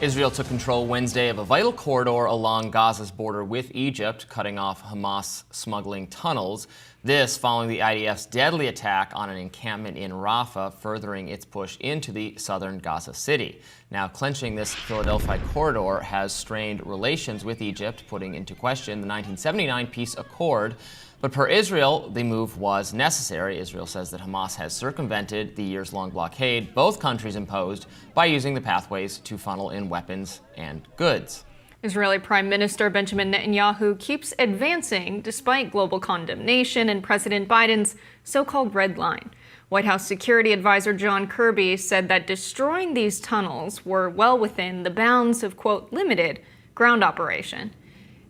Israel took control Wednesday of a vital corridor along Gaza's border with Egypt, cutting off Hamas smuggling tunnels. This following the IDF's deadly attack on an encampment in Rafah, furthering its push into the southern Gaza city. Now, clenching this Philadelphia corridor has strained relations with Egypt, putting into question the 1979 peace accord. But per Israel, the move was necessary. Israel says that Hamas has circumvented the years-long blockade both countries imposed by using the pathways to funnel in weapons and goods. Israeli Prime Minister Benjamin Netanyahu keeps advancing despite global condemnation and President Biden's so-called red line. White House Security Advisor John Kirby said that destroying these tunnels were well within the bounds of, quote, limited ground operation.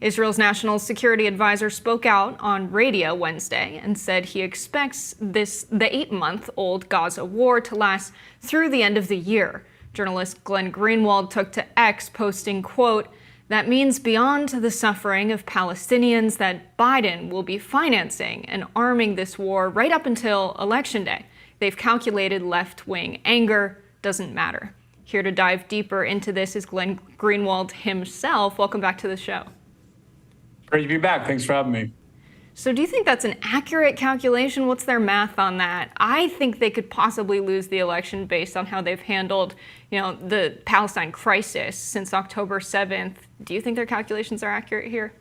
Israel's national security advisor spoke out on radio Wednesday and said he expects the 8-month-old Gaza war to last through the end of the year. Journalist Glenn Greenwald took to X, posting, quote, "That means beyond the suffering of Palestinians that Biden will be financing and arming this war right up until Election Day. They've calculated left-wing anger doesn't matter." Here to dive deeper into this is Glenn Greenwald himself. Welcome back to the show. Great to be back. Thanks for having me. So do you think that's an accurate calculation? What's their math on that? I think they could possibly lose the election based on how they've handled, the Palestine crisis since October 7th. Do you think their calculations are accurate here?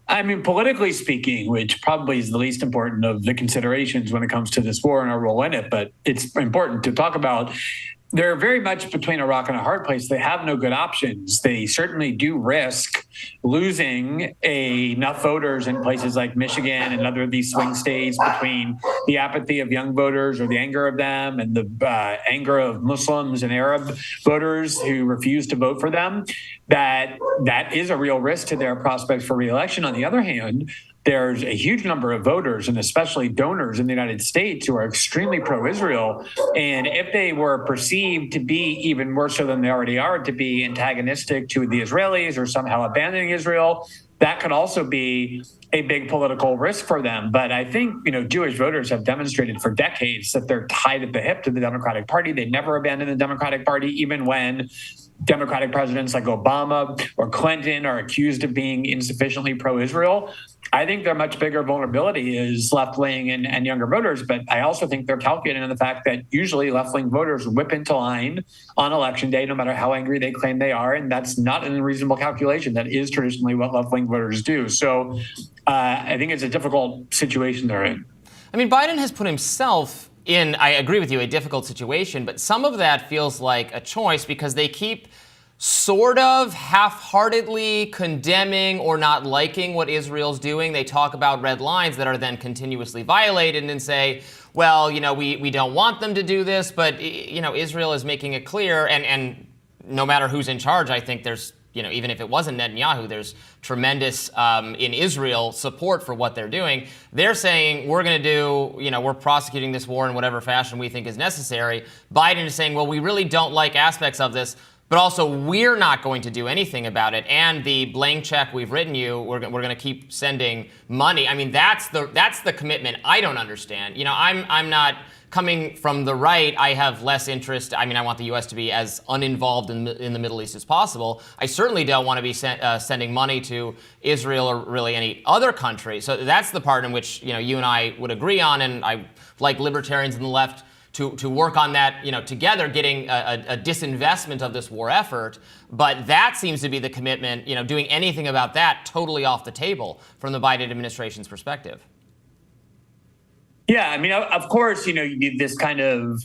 I mean, politically speaking, which probably is the least important of the considerations when it comes to this war and our role in it, but it's important to talk about. They're very much between a rock and a hard place. They have no good options. They certainly do risk losing enough voters in places like Michigan and other of these swing states between the apathy of young voters or the anger of them and the anger of Muslims and Arab voters who refuse to vote for them. That is a real risk to their prospects for re-election. On the other hand, there's a huge number of voters and especially donors in the United States who are extremely pro-Israel. And if they were perceived to be even more so than they already are, to be antagonistic to the Israelis or somehow abandoning Israel, that could also be a big political risk for them. But I think, Jewish voters have demonstrated for decades that they're tied at the hip to the Democratic Party. They never abandon the Democratic Party, even when Democratic presidents like Obama or Clinton are accused of being insufficiently pro-Israel. I think their much bigger vulnerability is left-wing and younger voters, but I also think they're calculating on the fact that usually left-wing voters whip into line on Election Day, no matter how angry they claim they are, and that's not an unreasonable calculation. That is traditionally what left-wing voters do. So I think it's a difficult situation they're in. I mean, Biden has put himself in, I agree with you, a difficult situation, but some of that feels like a choice because they keep sort of half-heartedly condemning or not liking what Israel's doing. They talk about red lines that are then continuously violated and say, well, we don't want them to do this, but, Israel is making it clear. And no matter who's in charge, I think there's, even if it wasn't Netanyahu, there's tremendous in Israel support for what they're doing. They're saying we're going to do, we're prosecuting this war in whatever fashion we think is necessary. Biden is saying, well, we really don't like aspects of this, but also we're not going to do anything about it. And the blank check we've written you, we're going to keep sending money. I mean, that's the commitment I don't understand. I'm not coming from the right. I have less interest. I mean, I want the U.S. to be as uninvolved in the Middle East as possible. I certainly don't want to be sending money to Israel or really any other country. So that's the part in which, you and I would agree on. And I like libertarians on the left to work on that, together, getting a disinvestment of this war effort. But that seems to be the commitment, doing anything about that totally off the table from the Biden administration's perspective. Yeah, I mean, of course, this kind of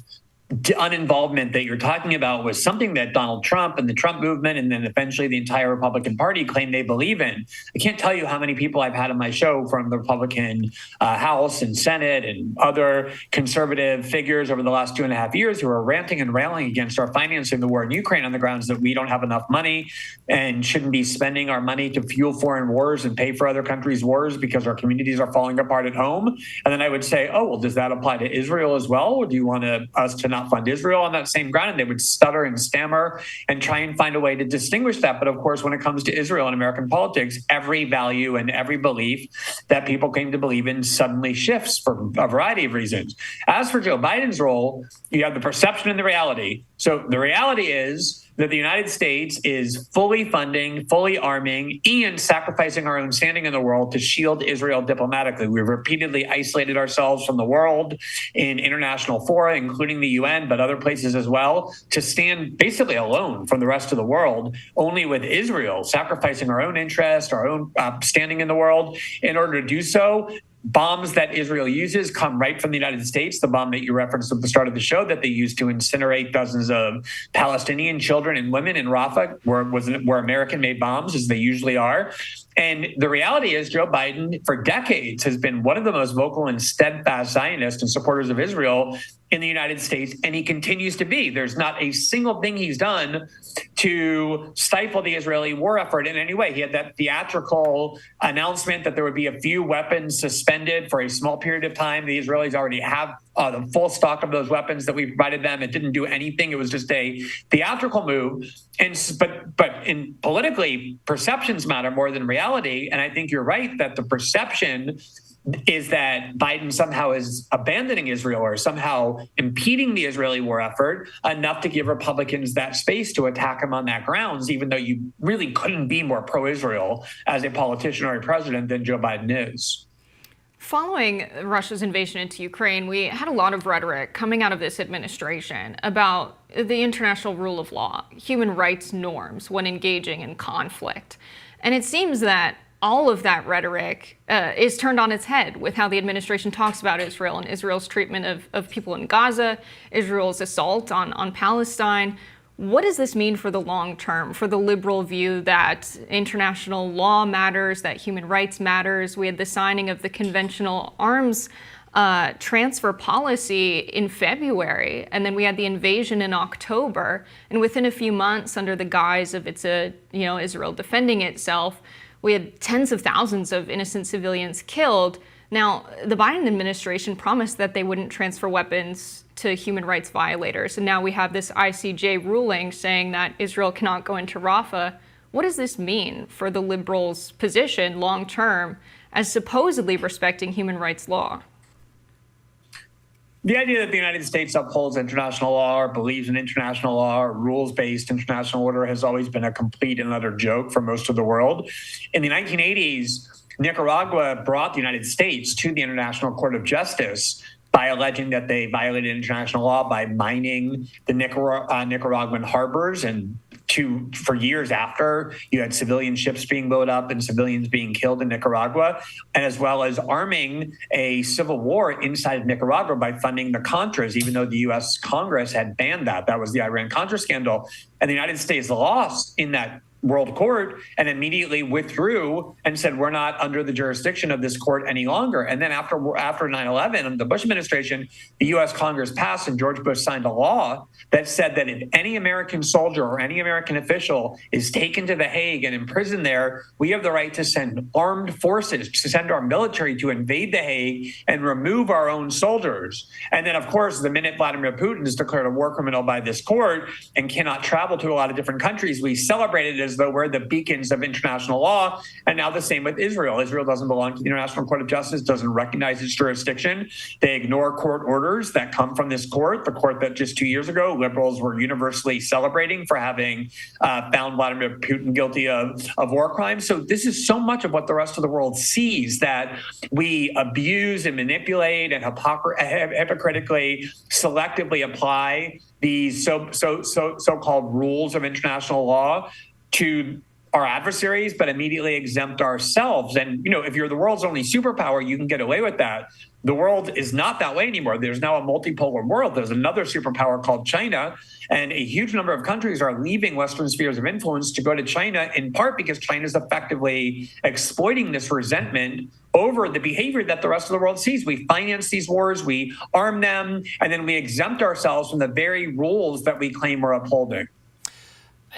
uninvolvement that you're talking about was something that Donald Trump and the Trump movement and then eventually the entire Republican Party claim they believe in. I can't tell you how many people I've had on my show from the Republican House and Senate and other conservative figures over the last 2.5 years who are ranting and railing against our financing the war in Ukraine on the grounds that we don't have enough money and shouldn't be spending our money to fuel foreign wars and pay for other countries' wars because our communities are falling apart at home. And then I would say, oh, well, does that apply to Israel as well? Or do you want us to not fund Israel on that same ground? And they would stutter and stammer and try and find a way to distinguish that. But of course, when it comes to Israel and American politics, every value and every belief that people came to believe in suddenly shifts for a variety of reasons. As for Joe Biden's role, you have the perception and the reality. So the reality is that the United States is fully funding, fully arming, and sacrificing our own standing in the world to shield Israel diplomatically. We've repeatedly isolated ourselves from the world in international fora, including the UN, but other places as well, to stand basically alone from the rest of the world, only with Israel sacrificing our own interest, our own standing in the world. In order to do so, bombs that Israel uses come right from the United States. The bomb that you referenced at the start of the show that they used to incinerate dozens of Palestinian children and women in Rafah were American-made bombs, as they usually are. And the reality is Joe Biden, for decades, has been one of the most vocal and steadfast Zionists and supporters of Israel in the United States, and he continues to be. There's not a single thing he's done to stifle the Israeli war effort in any way. He had that theatrical announcement that there would be a few weapons suspended for a small period of time. The Israelis already have the full stock of those weapons that we provided them. It didn't do anything. It was just a theatrical move. But in politically, perceptions matter more than reality. And I think you're right that the perception is that Biden somehow is abandoning Israel or somehow impeding the Israeli war effort enough to give Republicans that space to attack him on that grounds, even though you really couldn't be more pro-Israel as a politician or a president than Joe Biden is. Following Russia's invasion into Ukraine, we had a lot of rhetoric coming out of this administration about the international rule of law, human rights norms when engaging in conflict. And it seems that all of that rhetoric is turned on its head with how the administration talks about Israel and Israel's treatment of people in Gaza, Israel's assault on Palestine. What does this mean for the long term, for the liberal view that international law matters, that human rights matters? We had the signing of the conventional arms transfer policy in February, and then we had the invasion in October. And within a few months, under the guise of Israel defending itself, we had tens of thousands of innocent civilians killed. Now, the Biden administration promised that they wouldn't transfer weapons to human rights violators. And now we have this ICJ ruling saying that Israel cannot go into Rafah. What does this mean for the liberals' position long term as supposedly respecting human rights law? The idea that the United States upholds international law or believes in international law or rules-based international order has always been a complete and utter joke for most of the world. In the 1980s, Nicaragua brought the United States to the International Court of Justice by alleging that they violated international law by mining the Nicaraguan harbors. And for years after, you had civilian ships being blown up and civilians being killed in Nicaragua, and as well as arming a civil war inside of Nicaragua by funding the Contras, even though the U.S. Congress had banned that. That was the Iran-Contra scandal. And the United States lost in that world court and immediately withdrew and said, we're not under the jurisdiction of this court any longer. And then after 9/11, the Bush administration, the U.S. Congress passed and George Bush signed a law that said that if any American soldier or any American official is taken to The Hague and imprisoned there, we have the right to send armed forces, to send our military to invade The Hague and remove our own soldiers. And then, of course, the minute Vladimir Putin is declared a war criminal by this court and cannot travel to a lot of different countries, we celebrated as though we're the beacons of international law. And now the same with Israel. Israel doesn't belong to the International Court of Justice, doesn't recognize its jurisdiction. They ignore court orders that come from this court, the court that just 2 years ago, liberals were universally celebrating for having found Vladimir Putin guilty of war crimes. So this is so much of what the rest of the world sees, that we abuse and manipulate and hypocritically selectively apply these so-called rules of international law to our adversaries, but immediately exempt ourselves. And, if you're the world's only superpower, you can get away with that. The world is not that way anymore. There's now a multipolar world. There's another superpower called China, and a huge number of countries are leaving Western spheres of influence to go to China, in part because China is effectively exploiting this resentment over the behavior that the rest of the world sees. We finance these wars, we arm them, and then we exempt ourselves from the very rules that we claim we're upholding.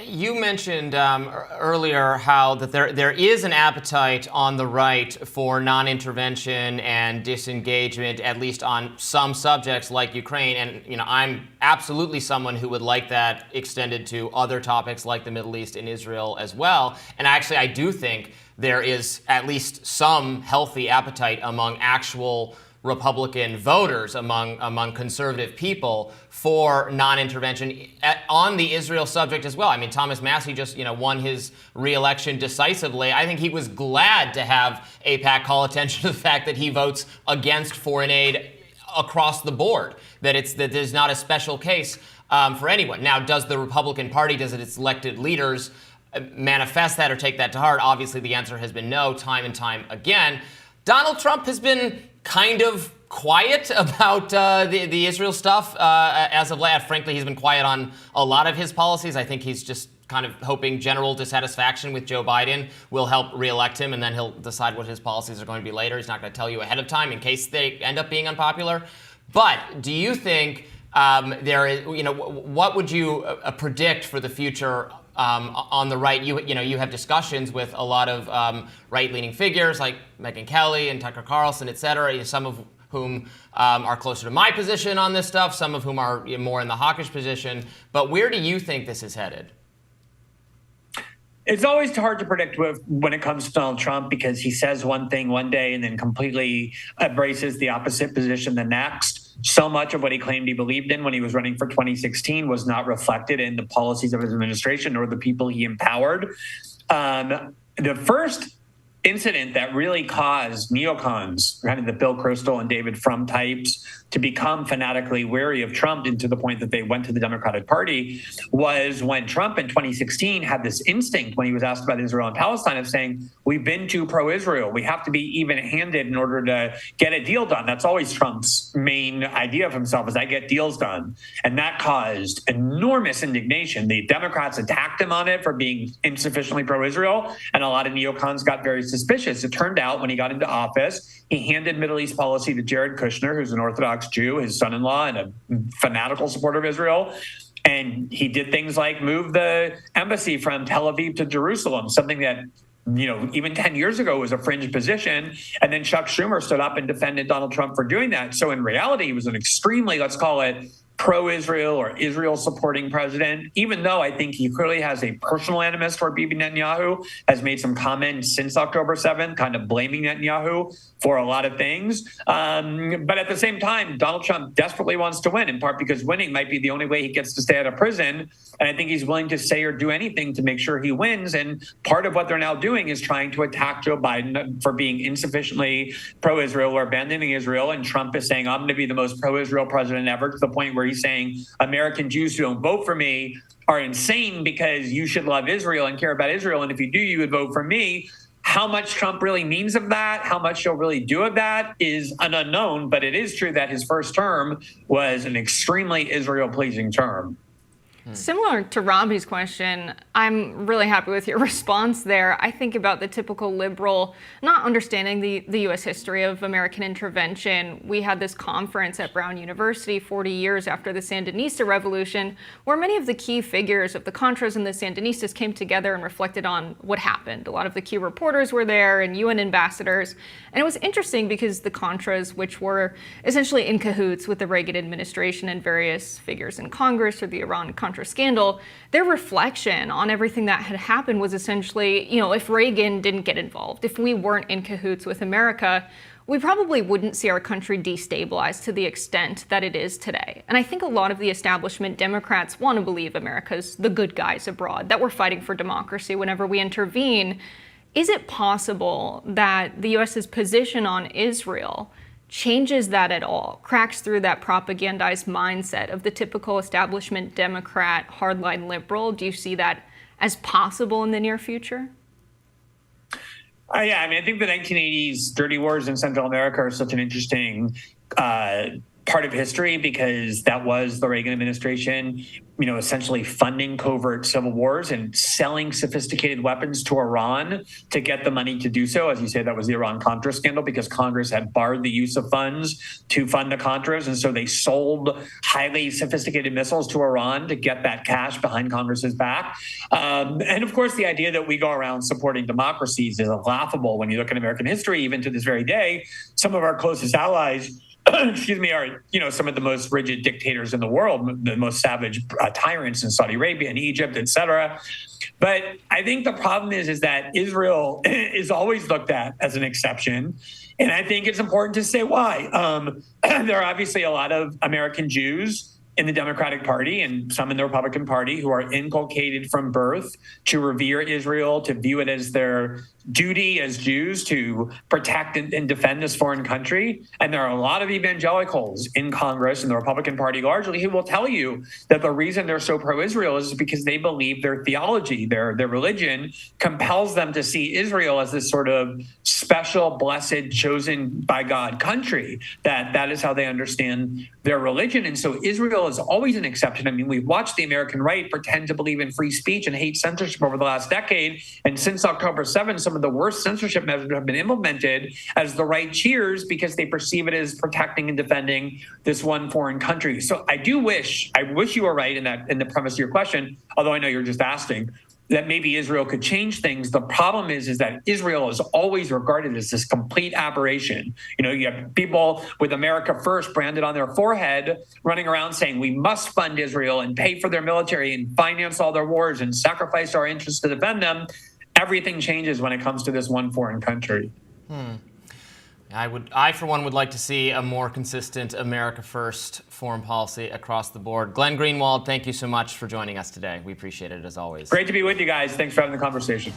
You mentioned earlier how that there is an appetite on the right for non-intervention and disengagement, at least on some subjects like Ukraine. And I'm absolutely someone who would like that extended to other topics like the Middle East and Israel as well. And actually, I do think there is at least some healthy appetite among actual Republican voters, among conservative people, for non-intervention on the Israel subject as well. I mean, Thomas Massie just won his re-election decisively. I think he was glad to have AIPAC call attention to the fact that he votes against foreign aid across the board, that there's not a special case for anyone. Now, does the Republican Party, does its elected leaders manifest that or take that to heart? Obviously, the answer has been no, time and time again. Donald Trump has been kind of quiet about the Israel stuff as of late. Frankly, he's been quiet on a lot of his policies. I think he's just kind of hoping general dissatisfaction with Joe Biden will help reelect him, and then he'll decide what his policies are going to be later. He's not going to tell you ahead of time in case they end up being unpopular. But do you think there is, what would you predict for the future on the right? You have discussions with a lot of right-leaning figures like Megyn Kelly and Tucker Carlson, et cetera, some of whom are closer to my position on this stuff, some of whom are more in the hawkish position. But where do you think this is headed? It's always hard to predict when it comes to Donald Trump, because he says one thing one day and then completely embraces the opposite position the next. So much of what he claimed he believed in when he was running for 2016 was not reflected in the policies of his administration or the people he empowered. The first incident that really caused neocons, kind of the Bill Kristol and David Frum types, to become fanatically wary of Trump, and to the point that they went to the Democratic Party, was when Trump in 2016 had this instinct when he was asked about Israel and Palestine of saying, we've been too pro-Israel. We have to be even-handed in order to get a deal done. That's always Trump's main idea of himself, is I get deals done. And that caused enormous indignation. The Democrats attacked him on it for being insufficiently pro-Israel, and a lot of neocons got very suspicious. It turned out when he got into office, he handed Middle East policy to Jared Kushner, who's an Orthodox Jew, his son-in-law, and a fanatical supporter of Israel. And he did things like move the embassy from Tel Aviv to Jerusalem, something that, even 10 years ago was a fringe position. And then Chuck Schumer stood up and defended Donald Trump for doing that. So in reality, he was an extremely, let's call it, pro-Israel or Israel-supporting president, even though I think he clearly has a personal animus toward Bibi Netanyahu, has made some comments since October 7th, kind of blaming Netanyahu for a lot of things. But at the same time, Donald Trump desperately wants to win, in part because winning might be the only way he gets to stay out of prison. And I think he's willing to say or do anything to make sure he wins. And part of what they're now doing is trying to attack Joe Biden for being insufficiently pro-Israel or abandoning Israel. And Trump is saying, I'm going to be the most pro-Israel president ever, to the point where he's saying American Jews who don't vote for me are insane because you should love Israel and care about Israel. And if you do, you would vote for me. How much Trump really means of that, how much he'll really do of that, is an unknown. But it is true that his first term was an extremely Israel-pleasing term. Similar to Robbie's question, I'm really happy with your response there. I think about the typical liberal not understanding the U.S. history of American intervention. We had this conference at Brown University 40 years after the Sandinista Revolution, where many of the key figures of the Contras and the Sandinistas came together and reflected on what happened. A lot of the key reporters were there and UN ambassadors. And it was interesting because the Contras, which were essentially in cahoots with the Reagan administration and various figures in Congress or the Iran-Contra scandal, their reflection on everything that had happened was essentially, if Reagan didn't get involved, if we weren't in cahoots with America, we probably wouldn't see our country destabilized to the extent that it is today. And I think a lot of the establishment Democrats want to believe America's the good guys abroad, that we're fighting for democracy whenever we intervene. Is it possible that the U.S.'s position on Israel changes that at all, cracks through that propagandized mindset of the typical establishment Democrat, hardline liberal? Do you see that as possible in the near future? Yeah, I think the 1980s dirty wars in Central America are such an interesting part of history, because that was the Reagan administration, essentially funding covert civil wars and selling sophisticated weapons to Iran to get the money to do so. As you say, that was the Iran-Contra scandal, because Congress had barred the use of funds to fund the Contras. And so they sold highly sophisticated missiles to Iran to get that cash behind Congress's back. And of course, the idea that we go around supporting democracies is laughable when you look at American history. Even to this very day, some of our closest allies excuse me, are, some of the most rigid dictators in the world, the most savage tyrants in Saudi Arabia and Egypt, et cetera. But I think the problem is that Israel is always looked at as an exception. And I think it's important to say why. There are obviously a lot of American Jews in the Democratic Party and some in the Republican Party who are inculcated from birth to revere Israel, to view it as their duty as Jews to protect and defend this foreign country. And there are a lot of evangelicals in Congress and the Republican Party largely who will tell you that the reason they're so pro-Israel is because they believe their theology, their religion compels them to see Israel as this sort of special, blessed, chosen by God country. That is how they understand their religion. And so Israel is always an exception. I mean, we've watched the American right pretend to believe in free speech and hate censorship over the last decade. And since October 7th, some of the worst censorship measures have been implemented as the right cheers because they perceive it as protecting and defending this one foreign country. So I wish you were right in the premise of your question, although I know you're just asking, that maybe Israel could change things. The problem is that Israel is always regarded as this complete aberration. You have people with America First branded on their forehead running around saying we must fund Israel and pay for their military and finance all their wars and sacrifice our interests to defend them. Everything changes when it comes to this one foreign country. I, for one, would like to see a more consistent America First foreign policy across the board. Glenn Greenwald, thank you so much for joining us today. We appreciate it as always. Great to be with you guys. Thanks for having the conversation.